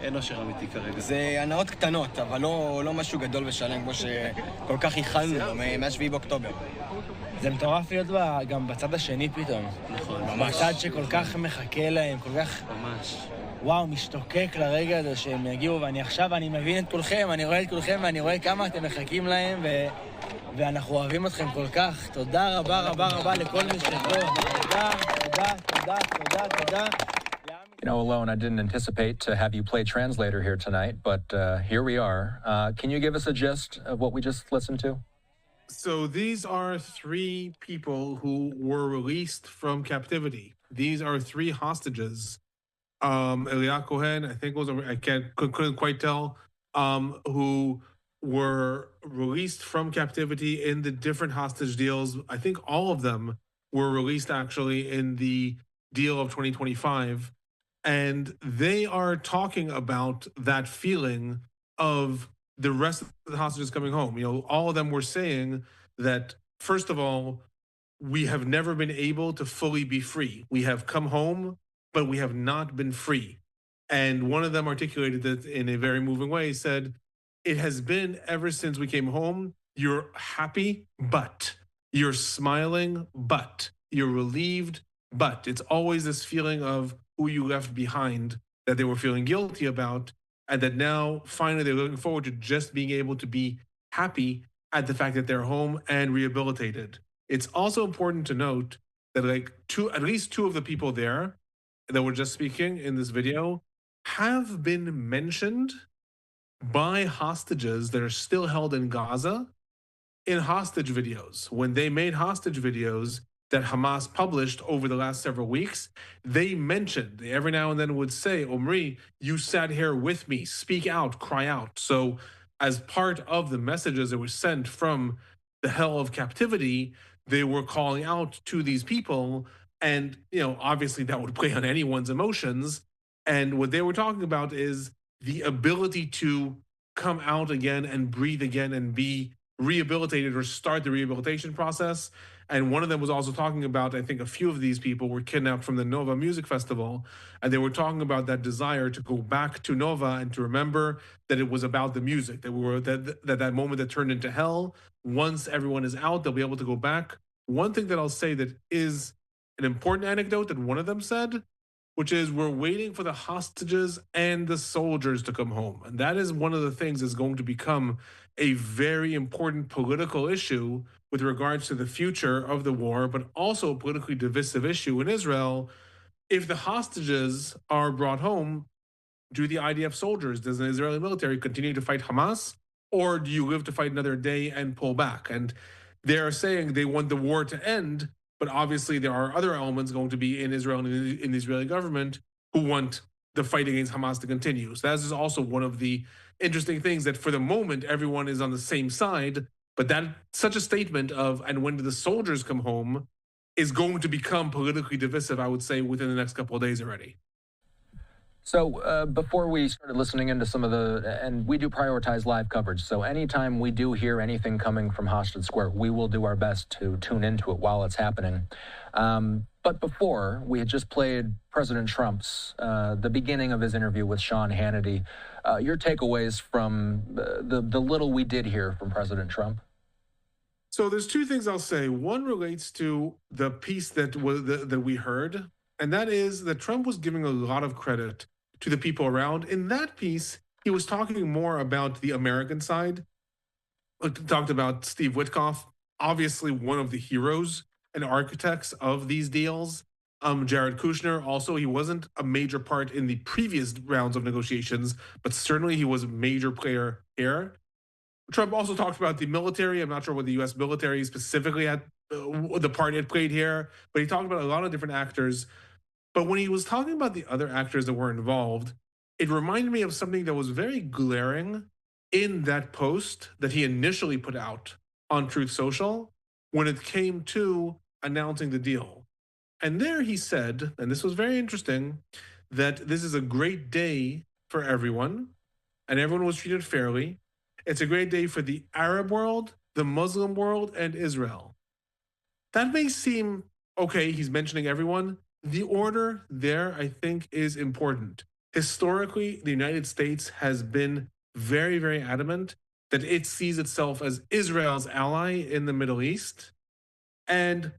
I: אין אושר אמיתי כרגע.
H: זה הנאות קטנות, אבל לא משהו גדול ושלם כמו שכל כך ייחלנו מה-7 באוקטובר.
K: זה מטורף להיות גם בצד השני פתאום.
I: נכון.
K: בצד שכל כך מחכה להם, כל כך...
I: ממש.
K: וואו, משתוקק לרגע הזה שהם יגיעו, ואני מבין את כולכם, אני רואה את כולכם, ואני רואה כמה אתם מחכים להם, ואנחנו אוהבים אתכם כל כך. תודה רבה רבה רבה לכל מי שפה. תודה.
A: You know, Alon, I didn't anticipate to have you play translator here tonight, but here we are. Can you give us a gist of what we just listened to?
B: So these are 3 people who were released from captivity. These are 3 hostages. Elia Cohen, I think was, couldn't quite tell, who were released from captivity in the different hostage deals. I think all of them were released actually in the deal of 2025. And they are talking about that feeling of the rest of the hostages coming home. You know, all of them were saying that, first of all, we have never been able to fully be free. We have come home, but we have not been free. And one of them articulated that in a very moving way, said, it has been ever since we came home, you're happy, but you're smiling, but you're relieved, but it's always this feeling of who you left behind that they were feeling guilty about, and that now finally they're looking forward to just being able to be happy at the fact that they're home and rehabilitated. It's also important to note that at least 2 of the people there that were just speaking in this video have been mentioned by hostages that are still held in Gaza in hostage videos. When they made hostage videos that Hamas published over the last several weeks, they mentioned, every now and then would say, Omri, you sat here with me, speak out, cry out. So as part of the messages that were sent from the hell of captivity, they were calling out to these people. And, you know, obviously that would play on anyone's emotions. And what they were talking about is the ability to come out again and breathe again and be rehabilitated or start the rehabilitation process. And one of them was also talking about, I think a few of these people were kidnapped from the Nova Music Festival, and they were talking about that desire to go back to Nova and to remember that it was about the music, that moment that turned into hell. Once everyone is out, they'll be able to go back. One thing that I'll say that is an important anecdote that one of them said, which is we're waiting for the hostages and the soldiers to come home. And that is one of the things that's going to become a very important political issue with regards to the future of the war, but also a politically divisive issue in Israel. If the hostages are brought home, do the IDF soldiers, does the Israeli military continue to fight Hamas, or do you live to fight another day and pull back? And they're saying they want the war to end, but obviously there are other elements going to be in Israel and in the Israeli government who want the fight against Hamas to continue. So that is also one of the interesting things, that for the moment, everyone is on the same side, but that such a statement of, and when do the soldiers come home, is going to become politically divisive, I would say, within the next couple of days already.
A: So before we started listening into some of and we do prioritize live coverage, so anytime we do hear anything coming from Hostage Square, we will do our best to tune into it while it's happening. But before, we had just played President Trump's, the beginning of his interview with Sean Hannity. Your takeaways from the little we did hear from President Trump?
B: So there's two things I'll say. One relates to the piece that we heard, and that is that Trump was giving a lot of credit to the people around. In that piece, he was talking more about the American side. Talked about Steve Witkoff, obviously one of the heroes and architects of these deals. Jared Kushner, also, he wasn't a major part in the previous rounds of negotiations, but certainly he was a major player here. Trump also talked about the military. I'm not sure what the U.S. military specifically had the part it played here, but he talked about a lot of different actors. But when he was talking about the other actors that were involved, it reminded me of something that was very glaring in that post that he initially put out on Truth Social when it came to announcing the deal. And there he said, and this was very interesting, that this is a great day for everyone, and everyone was treated fairly. It's a great day for the Arab world, the Muslim world, and Israel. That may seem okay, he's mentioning everyone. The order there, I think, is important. Historically, the United States has been very, very adamant that it sees itself as Israel's ally in the Middle East. And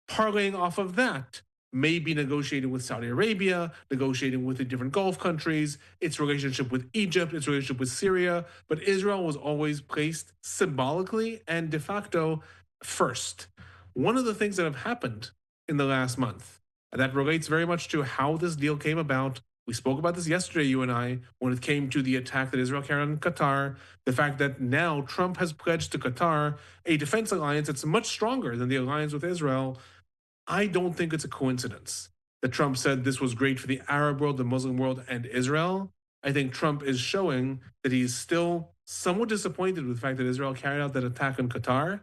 B: parlaying off of that, maybe negotiating with Saudi Arabia, negotiating with the different Gulf countries, its relationship with Egypt, its relationship with Syria. But Israel was always placed symbolically and de facto first. One of the things that have happened in the last month, and that relates very much to how this deal came about. We spoke about this yesterday, you and I, when it came to the attack that Israel carried on Qatar, the fact that now Trump has pledged to Qatar a defense alliance that's much stronger than the alliance with Israel. I don't think it's a coincidence that Trump said this was great for the Arab world, the Muslim world, and Israel. I think Trump is showing that he's still somewhat disappointed with the fact that Israel carried out that attack on Qatar.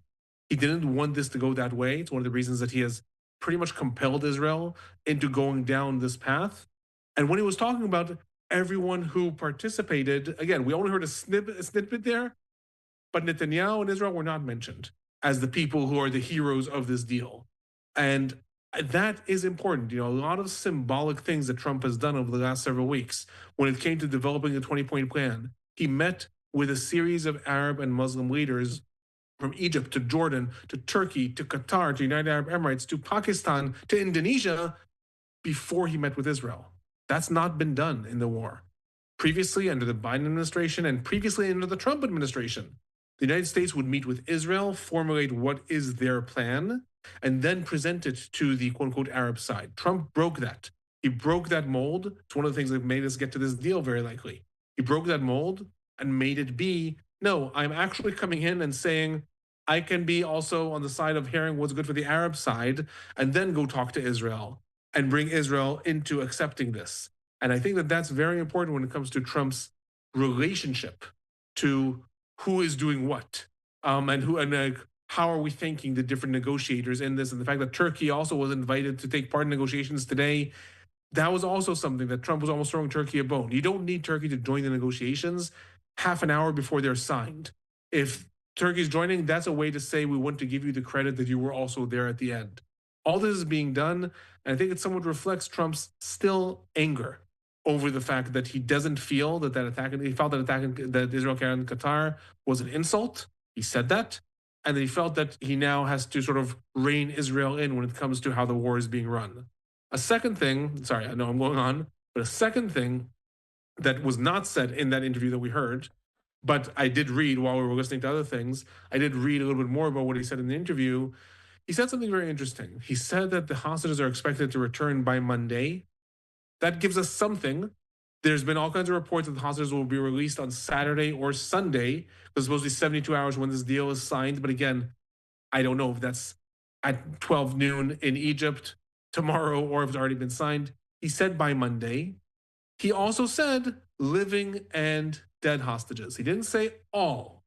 B: He didn't want this to go that way. It's one of the reasons that he has pretty much compelled Israel into going down this path. And when he was talking about everyone who participated, again, we only heard a snippet there, but Netanyahu and Israel were not mentioned as the people who are the heroes of this deal. And that is important. A lot of symbolic things that Trump has done over the last several weeks. When it came to developing the 20-point plan, he met with a series of Arab and Muslim leaders from Egypt to Jordan to Turkey to Qatar to United Arab Emirates to Pakistan to Indonesia before he met with Israel. That's not been done in the war. Previously, under the Biden administration and previously under the Trump administration, the United States would meet with Israel, formulate what is their plan, and then present it to the quote-unquote Arab side. Trump broke that. He broke that mold. It's one of the things that made us get to this deal very likely. He broke that mold and made it be, no, I'm actually coming in and saying, I can be also on the side of hearing what's good for the Arab side and then go talk to Israel and bring Israel into accepting this. And I think that that's very important when it comes to Trump's relationship to who is doing what, and how are we thanking the different negotiators in this, and the fact that Turkey also was invited to take part in negotiations today. That was also something that Trump was almost throwing Turkey a bone. You don't need Turkey to join the negotiations half an hour before they're signed. If Turkey's joining, that's a way to say we want to give you the credit that you were also there at the end. All this is being done, and I think it somewhat reflects Trump's still anger over the fact that he doesn't feel that attack, he felt that Israel carried on Qatar was an insult. He said that. And he felt that he now has to sort of rein Israel in when it comes to how the war is being run. A second thing, sorry, I know I'm going on, but a second thing that was not said in that interview that we heard, but I did read while we were listening to other things, I did read a little bit more about what he said in the interview. He said something very interesting. He said that the hostages are expected to return by Monday. That gives us something. There's been all kinds of reports that the hostages will be released on Saturday or Sunday. It's supposed to be 72 hours when this deal is signed. But again, I don't know if that's at 12 noon in Egypt tomorrow or if it's already been signed. He said by Monday. He also said living and dead hostages. He didn't say all,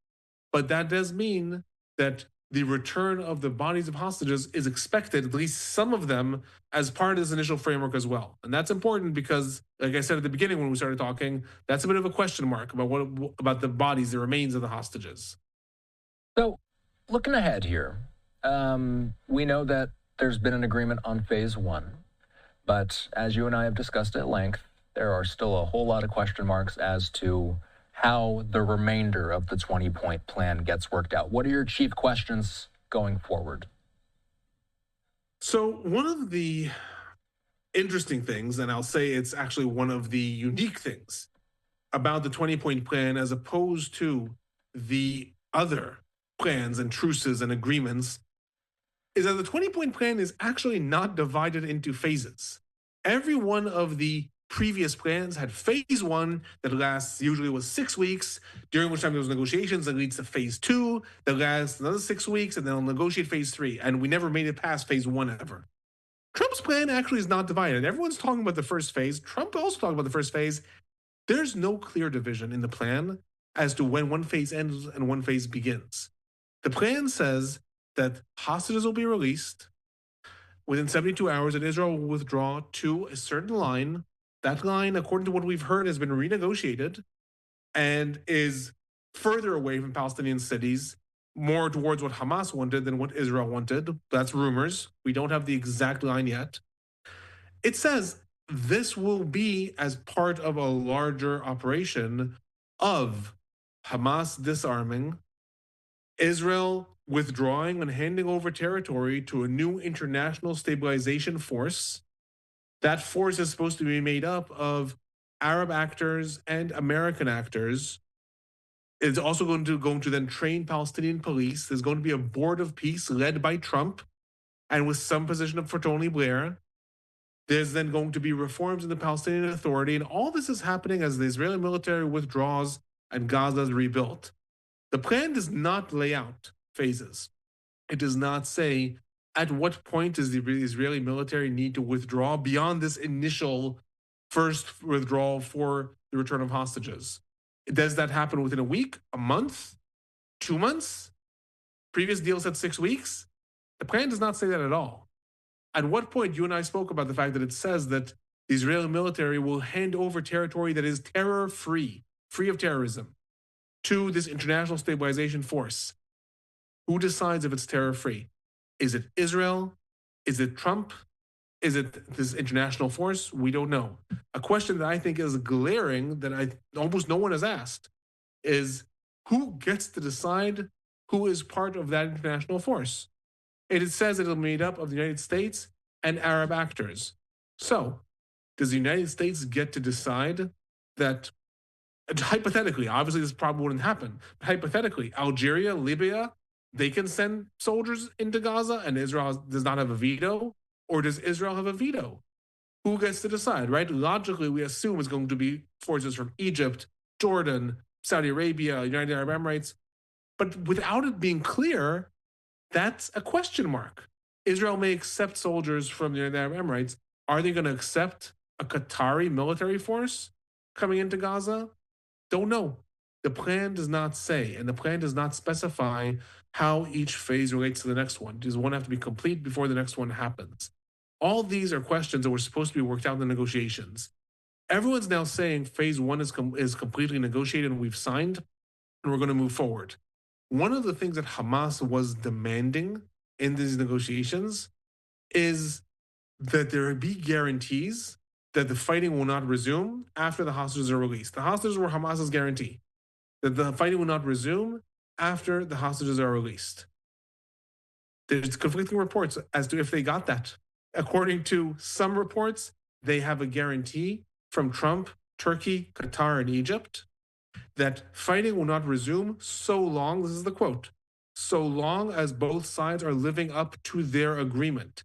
B: but that does mean that the return of the bodies of hostages is expected, at least some of them, as part of this initial framework as well. And that's important because, like I said at the beginning when we started talking, that's a bit of a question mark about the bodies, the remains of the hostages.
A: So, looking ahead here, we know that there's been an agreement on phase one, but as you and I have discussed at length, there are still a whole lot of question marks as to how the remainder of the 20-point plan gets worked out. What are your chief questions going forward?
B: So one of the interesting things, and I'll say it's actually one of the unique things about the 20-point plan as opposed to the other plans and truces and agreements, is that the 20-point plan is actually not divided into phases. Every one of the previous plans had phase one that lasts, usually was 6 weeks, during which time there was negotiations that leads to phase two that lasts another 6 weeks, and then they'll negotiate phase three. And we never made it past phase one ever. Trump's plan actually is not divided. Everyone's talking about the first phase. Trump also talking about the first phase. There's no clear division in the plan as to when one phase ends and one phase begins. The plan says that hostages will be released within 72 hours and Israel will withdraw to a certain line. That line, according to what we've heard, has been renegotiated and is further away from Palestinian cities, more towards what Hamas wanted than what Israel wanted. That's rumors. We don't have the exact line yet. It says this will be as part of a larger operation of Hamas disarming, Israel withdrawing and handing over territory to a new international stabilization force. That force is supposed to be made up of Arab actors and American actors. It's also going to then train Palestinian police. There's going to be a board of peace led by Trump and with some position for Tony Blair. There's then going to be reforms in the Palestinian Authority. And all this is happening as the Israeli military withdraws and Gaza is rebuilt. The plan does not lay out phases. It does not say at what point does the Israeli military need to withdraw beyond this initial first withdrawal for the return of hostages. Does that happen within a week, a month, 2 months? Previous deal said 6 weeks. The plan does not say that at all. At what point, you and I spoke about the fact that it says that the Israeli military will hand over territory that is terror-free, free of terrorism, to this international stabilization force. Who decides if it's terror-free? Is it Israel? Is it Trump? Is it this international force? We don't know. A question that I think is glaring that almost no one has asked is who gets to decide who is part of that international force? It says it'll be made up of the United States and Arab actors. So, does the United States get to decide that, hypothetically, obviously this probably wouldn't happen, but hypothetically, Algeria, Libya, they can send soldiers into Gaza and Israel does not have a veto? Or does Israel have a veto? Who gets to decide, right? Logically, we assume it's going to be forces from Egypt, Jordan, Saudi Arabia, United Arab Emirates. But without it being clear, that's a question mark. Israel may accept soldiers from the United Arab Emirates. Are they going to accept a Qatari military force coming into Gaza? Don't know. The plan does not say, and the plan does not specify how each phase relates to the next one. Does one have to be complete before the next one happens? All these are questions that were supposed to be worked out in the negotiations. Everyone's now saying phase one is completely negotiated and we've signed, and we're going to move forward. One of the things that Hamas was demanding in these negotiations is that there be guarantees that the fighting will not resume after the hostages are released. The hostages were Hamas's guarantee that the fighting will not resume after the hostages are released. There's conflicting reports as to if they got that. According to some reports, they have a guarantee from Trump, Turkey, Qatar, and Egypt that fighting will not resume so long, this is the quote, so long as both sides are living up to their agreement.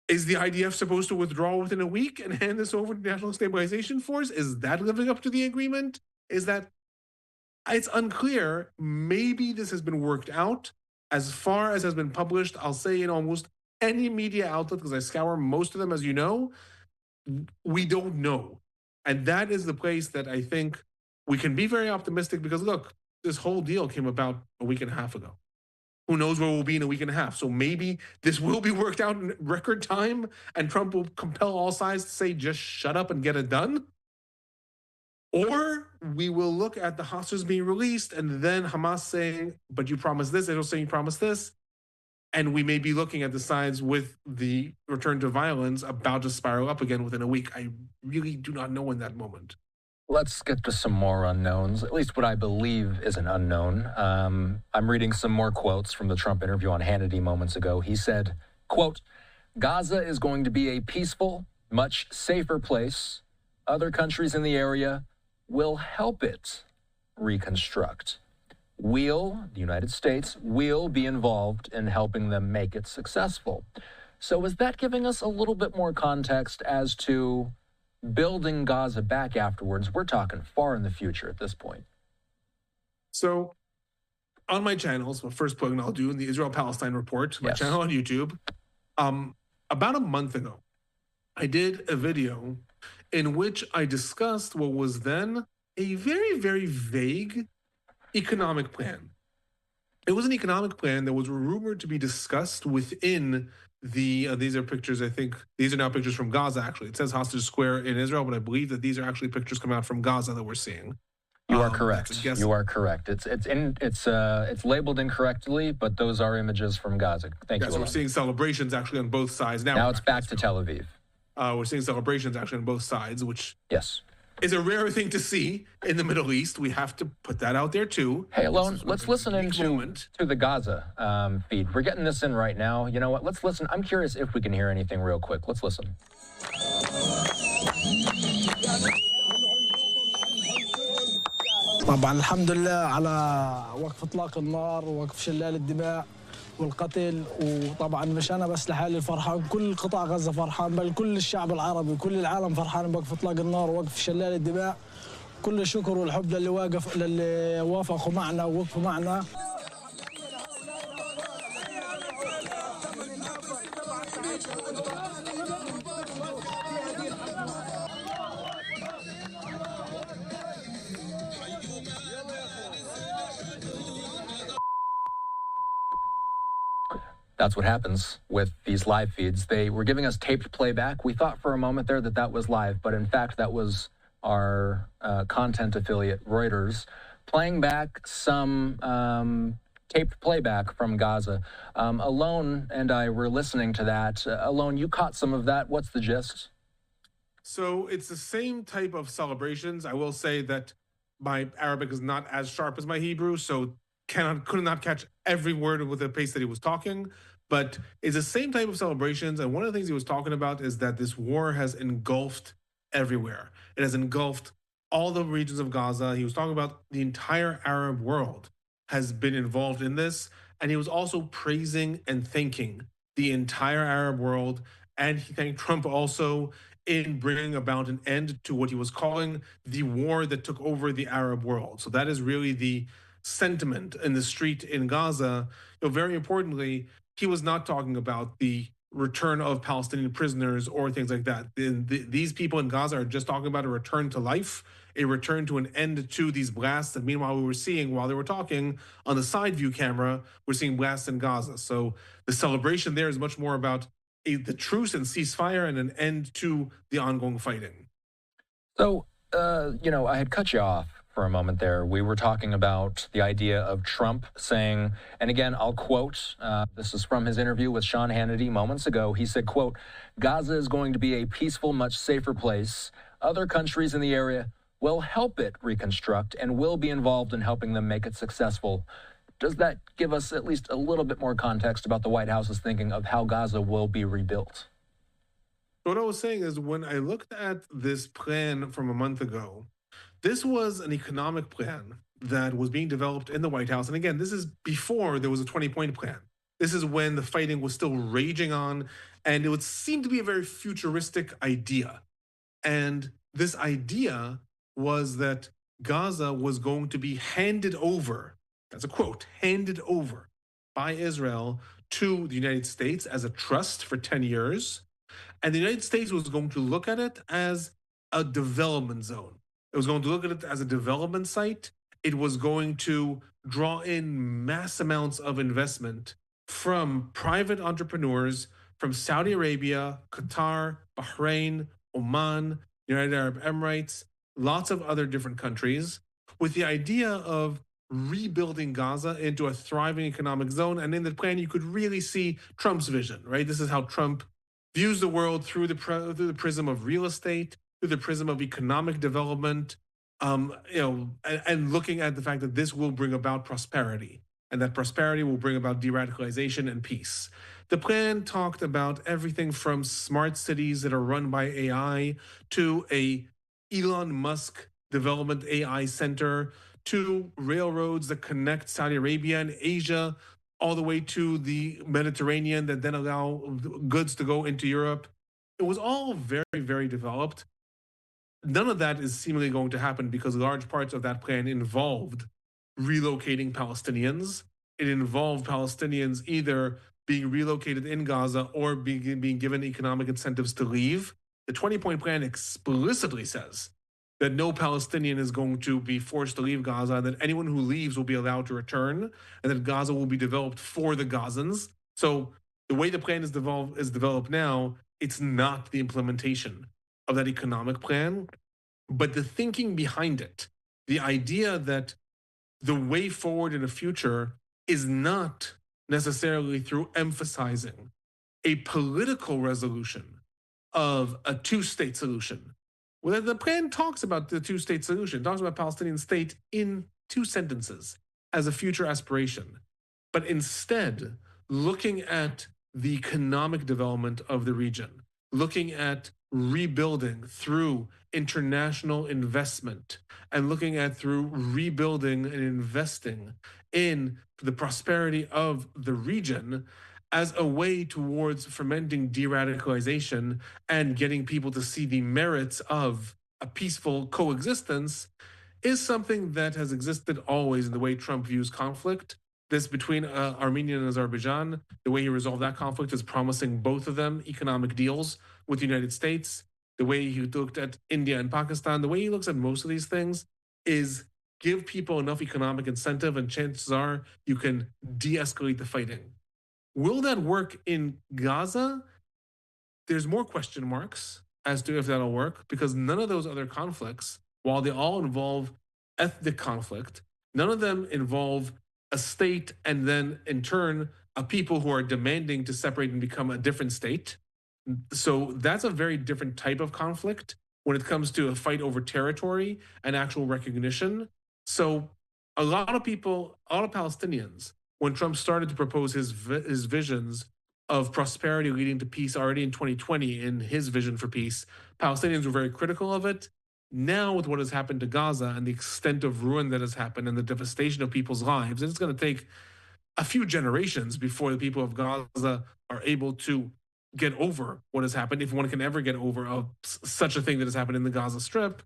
B: Is the IDF supposed to withdraw within a week and hand this over to the National Stabilization Force? Is that living up to the agreement? Is that... It's unclear. Maybe this has been worked out. As far as has been published, I'll say in almost any media outlet, because I scour most of them, as you know, we don't know. And that is the place that I think we can be very optimistic because, look, this whole deal came about a week and a half ago. Who knows where we'll be in a week and a half? So maybe this will be worked out in record time and Trump will compel all sides to say, just shut up and get it done. Or we will look at the hostages being released and then Hamas saying, but you promised this, Israel saying you promised this. And we may be looking at the sides with the return to violence about to spiral up again within a week. I really do not know in that moment.
A: Let's get to some more unknowns, at least what I believe is an unknown. I'm reading some more quotes from the Trump interview on Hannity moments ago. He said, quote, Gaza is going to be a peaceful, much safer place. Other countries in the area will help it reconstruct. The United States, will be involved in helping them make it successful. So is that giving us a little bit more context as to building Gaza back afterwards? We're talking far in the future at this point.
B: So on my channels, my first plug I'll do in the Israel-Palestine report, my channel on YouTube, about a month ago, I did a video in which I discussed what was then a very, very vague economic plan. It was an economic plan that was rumored to be discussed within the, these are pictures, I think, these are now pictures from Gaza, actually. It says Hostage Square in Israel, but I believe that these are actually pictures coming out from Gaza that we're seeing.
A: You are correct. You are correct. It's labeled incorrectly, but those are images from Gaza. Thank you.
B: So we're seeing celebrations actually on both sides.
A: Now it's back to Tel Aviv.
B: We're seeing celebrations actually on both sides, which
A: is
B: a rare thing to see in the Middle East. We have to put that out there too.
A: Hey, Alon, let's listen into the Gaza feed. We're getting this in right now. You know what? Let's listen. I'm curious if we can hear anything real quick. Let's listen.
L: طبعا الحمد لله على وقف اطلاق النار ووقف شلال الدماء والقتل، وطبعا مش انا بس لحالي فرحان، كل قطاع غزه فرحان، بل كل الشعب العربي كل العالم فرحان بوقف اطلاق النار ووقف شلال الدماء. كل الشكر والحب للي وافقوا معنا ووقفوا معنا.
A: That's what happens with these live feeds. They were giving us taped playback. We thought for a moment there that was live, but in fact that was our content affiliate, Reuters, playing back some taped playback from Gaza. Alon and I were listening to that. Alon, you caught some of that. What's the gist?
B: So it's the same type of celebrations. I will say that my Arabic is not as sharp as my Hebrew, so could not catch every word with the pace that he was talking, but it's the same type of celebrations. And one of the things he was talking about is that this war has engulfed everywhere. It has engulfed all the regions of Gaza. He was talking about the entire Arab world has been involved in this. And he was also praising and thanking the entire Arab world. And he thanked Trump also in bringing about an end to what he was calling the war that took over the Arab world. So that is really the sentiment in the street in Gaza. Very importantly, he was not talking about the return of Palestinian prisoners or things like that. These people in Gaza are just talking about a return to life, a return to an end to these blasts. And meanwhile, we were seeing, while they were talking on the side view camera, we're seeing blasts in Gaza. So the celebration there is much more about the truce and ceasefire and an end to the ongoing fighting.
A: So, I had cut you off for a moment there. We were talking about the idea of Trump saying, and again, I'll quote, this is from his interview with Sean Hannity moments ago. He said, quote, Gaza is going to be a peaceful, much safer place. Other countries in the area will help it reconstruct and will be involved in helping them make it successful. Does that give us at least a little bit more context about the White House's thinking of how Gaza will be rebuilt?
B: What I was saying is, when I looked at this plan from a month ago, this was an economic plan that was being developed in the White House. And again, this is before there was a 20-point plan. This is when the fighting was still raging on, and it would seem to be a very futuristic idea. And this idea was that Gaza was going to be handed over, that's a quote, handed over by Israel to the United States as a trust for 10 years. And the United States was going to look at it as a development zone. It was going to look at it as a development site. It was going to draw in mass amounts of investment from private entrepreneurs from Saudi Arabia, Qatar, Bahrain, Oman, United Arab Emirates, lots of other different countries, with the idea of rebuilding Gaza into a thriving economic zone. And in the plan, you could really see Trump's vision, right? This is how Trump views the world through the prism of real estate, through the prism of economic development. and looking at the fact that this will bring about prosperity, and that prosperity will bring about de-radicalization and peace. The plan talked about everything from smart cities that are run by AI to a Elon Musk development AI center to railroads that connect Saudi Arabia and Asia all the way to the Mediterranean that then allow goods to go into Europe. It was all very, very developed. None of that is seemingly going to happen because large parts of that plan involved relocating Palestinians. It involved Palestinians either being relocated in Gaza or being given economic incentives to leave. The 20-point plan explicitly says that no Palestinian is going to be forced to leave Gaza, that anyone who leaves will be allowed to return, and that Gaza will be developed for the Gazans. So the way the plan is developed now, it's not the implementation of that economic plan, but the thinking behind it, the idea that the way forward in the future is not necessarily through emphasizing a political resolution of a two-state solution. Well, the plan talks about the two-state solution, talks about Palestinian state in two sentences as a future aspiration, but instead looking at the economic development of the region, looking at rebuilding through international investment, and looking at through rebuilding and investing in the prosperity of the region as a way towards fomenting de-radicalization and getting people to see the merits of a peaceful coexistence is something that has existed always in the way Trump views conflict. This between Armenia and Azerbaijan, the way he resolved that conflict is promising both of them economic deals with the United States. The way he looked at India and Pakistan, the way he looks at most of these things is give people enough economic incentive and chances are you can de-escalate the fighting. Will that work in Gaza? There's more question marks as to if that'll work because none of those other conflicts, while they all involve ethnic conflict, none of them involve a state and then in turn a people who are demanding to separate and become a different state. So that's a very different type of conflict when it comes to a fight over territory and actual recognition. So a lot of people, a lot of Palestinians, when Trump started to propose his visions of prosperity leading to peace already in 2020 in his vision for peace, Palestinians were very critical of it. Now with what has happened to Gaza and the extent of ruin that has happened and the devastation of people's lives, it's going to take a few generations before the people of Gaza are able to get over what has happened, if one can ever get over such a thing that has happened in the Gaza Strip.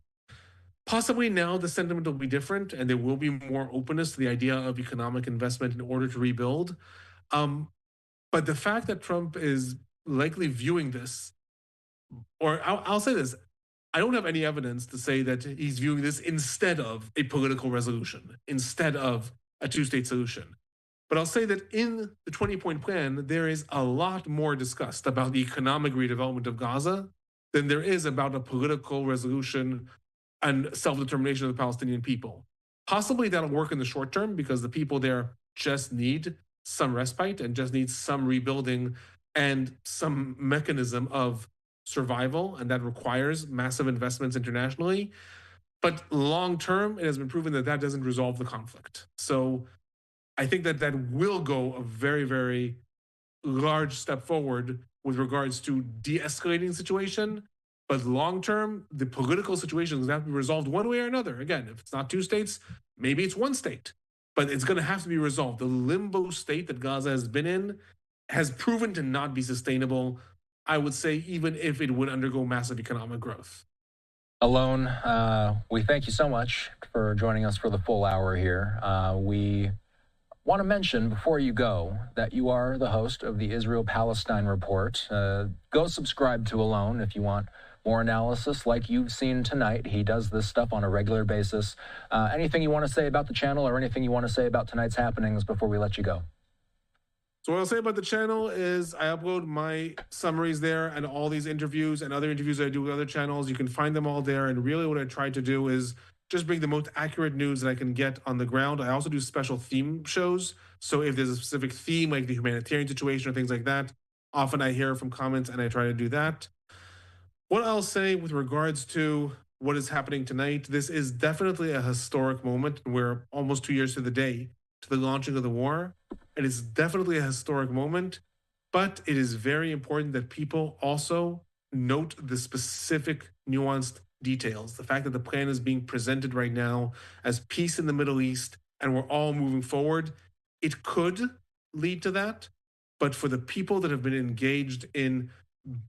B: Possibly now the sentiment will be different and there will be more openness to the idea of economic investment in order to rebuild. But the fact that Trump is likely viewing this, or I'll say this, I don't have any evidence to say that he's viewing this instead of a political resolution, instead of a two-state solution. But I'll say that in the 20-point plan, there is a lot more discussed about the economic redevelopment of Gaza than there is about a political resolution and self-determination of the Palestinian people. Possibly that'll work in the short term because the people there just need some respite and just need some rebuilding and some mechanism of survival, and that requires massive investments internationally. But long term, it has been proven that that doesn't resolve the conflict. So I think that that will go a very, very large step forward with regards to de-escalating the situation. But long term, the political situation is going to have to be resolved one way or another. Again, if it's not two states, maybe it's one state. But it's going to have to be resolved. The limbo state that Gaza has been in has proven to not be sustainable, I would say, even if it would undergo massive economic growth.
A: Alon, we thank you so much for joining us for the full hour here. We want to mention before you go that you are the host of the Israel-Palestine Report. Go subscribe to Alon if you want more analysis like you've seen tonight. He does this stuff on a regular basis. Anything you want to say about the channel or anything you want to say about tonight's happenings before we let you go?
B: So what I'll say about the channel is I upload my summaries there and all these interviews and other interviews that I do with other channels. You can find them all there. And really what I try to do is just bring the most accurate news that I can get on the ground. I also do special theme shows. So if there's a specific theme, like the humanitarian situation or things like that, often I hear from comments and I try to do that. What I'll say with regards to what is happening tonight. This is definitely a historic moment. We're almost 2 years to the day to the launching of the war. It is definitely a historic moment, but it is very important that people also note the specific nuanced details. The fact that the plan is being presented right now as peace in the Middle East and we're all moving forward, it could lead to that. But for the people that have been engaged in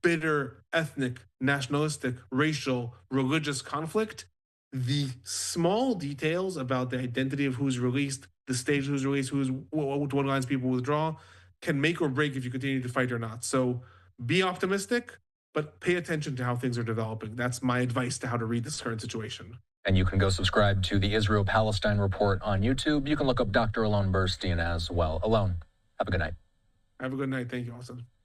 B: bitter, ethnic, nationalistic, racial, religious conflict, the small details about the identity of who's released, the stage who's released, what lines people withdraw, can make or break if you continue to fight or not. So be optimistic, but pay attention to how things are developing. That's my advice to how to read this current situation.
A: And you can go subscribe to the Israel-Palestine Report on YouTube. You can look up Dr. Alon Burstein as well. Alon, have a good night.
B: Have a good night. Thank you, Austin.